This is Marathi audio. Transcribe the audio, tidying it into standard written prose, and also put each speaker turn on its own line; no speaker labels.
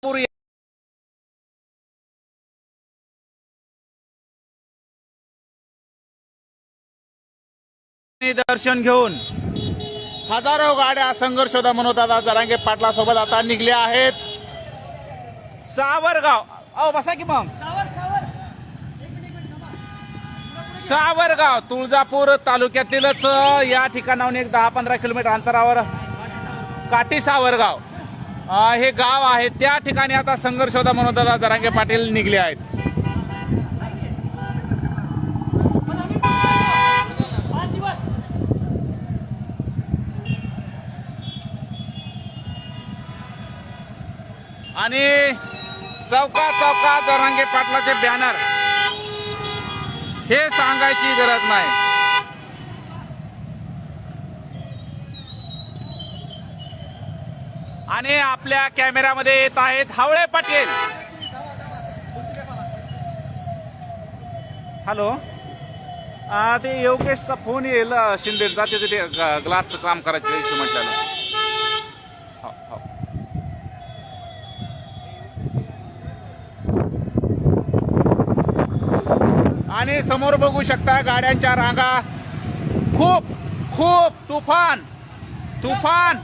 पूर दर्शन घेऊन हजारो गाड्या संघर्ष होता मनोदादा जरांगे पाटला सोबत आता निघल्या आहेत. सावरगाव अहो बसा की मग. सावरगाव तुळजापूर तालुक्यातीलच या ठिकाणाहून एक 10-15 किलोमीटर अंतरावर काठी सावरगाव हे गाव आहे. त्या ठिकाणी आता संघर्ष होता मनोदादा जरांगे पाटील निघले आहेत. आणि चौका चौका जरांगे पाटलाचे बॅनर हे सांगायची गरज नाही. आणि आपल्या कॅमेऱ्यामध्ये येत आहेत हावळे पाटील. हॅलो ते योगेशचा फोन येईल शिंदेचा ते ग्लासचं काम करायचं म्हटलं. हो हो आणि समोर बघू शकता गाड्यांच्या रांगा. खूप खूप तुफान तुफान